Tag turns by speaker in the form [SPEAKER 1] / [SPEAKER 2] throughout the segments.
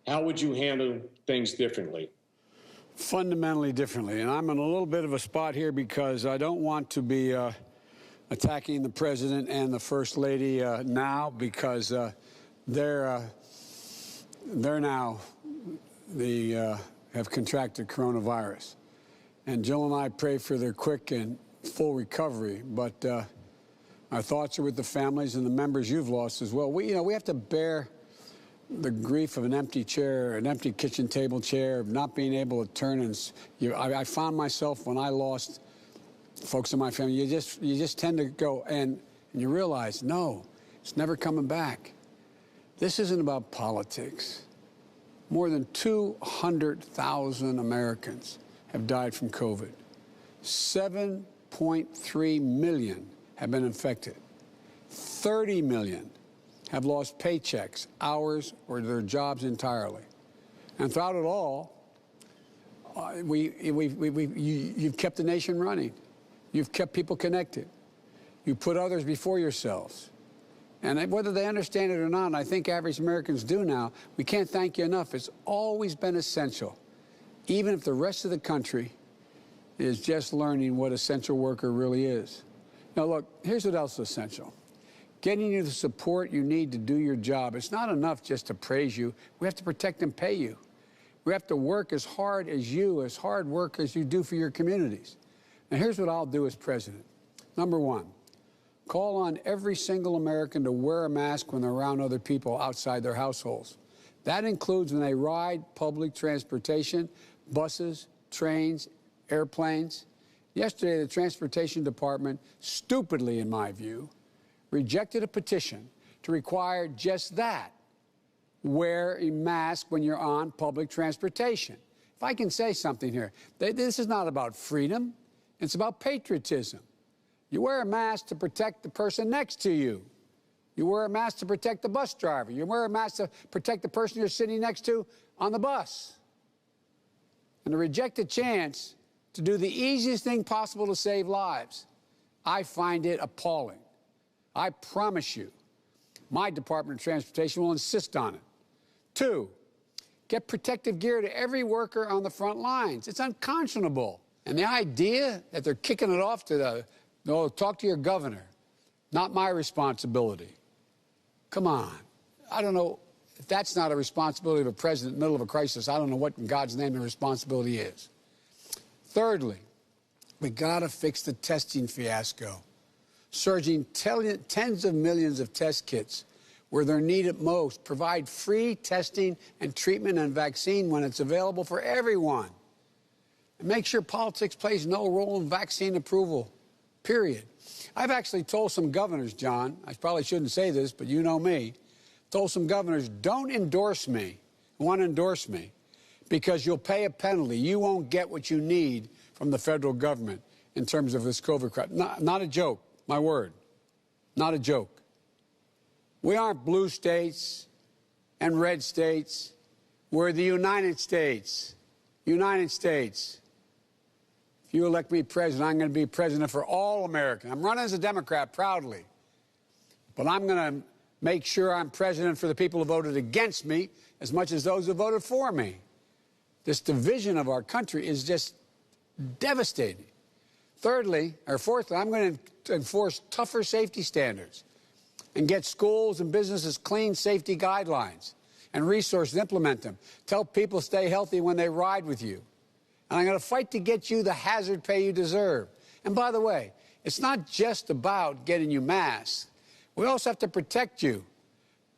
[SPEAKER 1] how would you handle things differently?
[SPEAKER 2] Fundamentally differently. And I'm in a little bit of a spot here because I don't want to be attacking the president and the first lady now, because they're now have contracted coronavirus. And Jill and I pray for their quick and full recovery. But our thoughts are with the families and the members you've lost as well. We have to bear the grief of an empty chair, an empty kitchen table chair, of not being able to turn. And I found myself, when I lost folks in my family, you just tend to go and you realize, no, it's never coming back. This isn't about politics. More than 200,000 Americans have died from COVID. 7.3 million have been infected. 30 million have lost paychecks, hours, or their jobs entirely. And throughout it all, you've kept the nation running. You've kept people connected. You put others before yourselves. And whether they understand it or not, and I think average Americans do now, we can't thank you enough. It's always been essential, even if the rest of the country is just learning what essential worker really is. Now, look, here's what else is essential. Getting you the support you need to do your job. It's not enough just to praise you. We have to protect and pay you. We have to work as hard work as you do for your communities. Now, here's what I'll do as president. Number one, call on every single American to wear a mask when they're around other people outside their households. That includes when they ride public transportation, buses, trains, airplanes. Yesterday, the Transportation Department, stupidly in my view, rejected a petition to require just that: wear a mask when you're on public transportation. If I can say something here, this is not about freedom, it's about patriotism. You wear a mask to protect the person next to you. You wear a mask to protect the bus driver. You wear a mask to protect the person you're sitting next to on the bus. And to reject a chance to do the easiest thing possible to save lives, I find it appalling. I promise you, my Department of Transportation will insist on it. 2, get protective gear to every worker on the front lines. It's unconscionable. And the idea that they're kicking it off to talk to your governor, not my responsibility. Come on. I don't know. If that's not a responsibility of a president in the middle of a crisis, I don't know what in God's name the responsibility is. Thirdly, we got to fix the testing fiasco. Surging tens of millions of test kits where they're needed most. Provide free testing and treatment and vaccine when it's available for everyone. And make sure politics plays no role in vaccine approval, period. I've actually told some governors, John, I probably shouldn't say this, but you know me, told some governors, don't endorse me, want to endorse me, because you'll pay a penalty. You won't get what you need from the federal government in terms of this COVID crap. Not a joke. My word, not a joke. We aren't blue states and red states. We're the United States. United States. If you elect me president, I'm going to be president for all Americans. I'm running as a Democrat proudly. But I'm going to make sure I'm president for the people who voted against me as much as those who voted for me. This division of our country is just devastating. Fourthly, I'm going to enforce tougher safety standards and get schools and businesses clean safety guidelines and resources to implement them. Tell people stay healthy when they ride with you. And I'm going to fight to get you the hazard pay you deserve. And by the way, it's not just about getting you masks. We also have to protect you.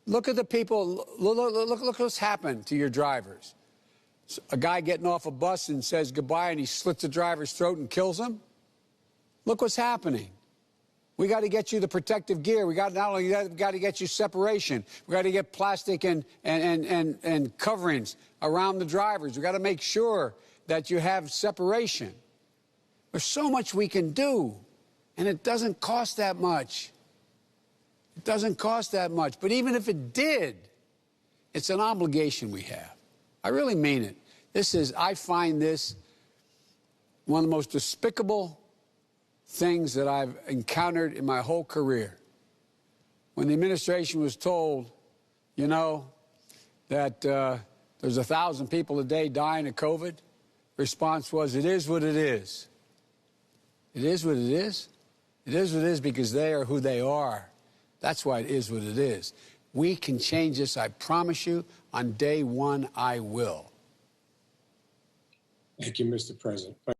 [SPEAKER 2] Look at the people, look what's happened to your drivers. A guy getting off a bus and says goodbye and he slits the driver's throat and kills him. Look what's happening. We got to get you the protective gear. We got not only that, we got to get you separation. We got to get plastic and coverings around the drivers. We got to make sure that you have separation. There's so much we can do, and it doesn't cost that much. It doesn't cost that much. But even if it did, it's an obligation we have. I really mean it. I find this one of the most despicable things that I've encountered in my whole career. When the administration was told, that there's 1,000 people a day dying of COVID, response was, it is what it is. It is what it is. It is what it is because they are who they are. That's why it is what it is. We can change this, I promise you. On day one, I will.
[SPEAKER 1] Thank you, Mr. President.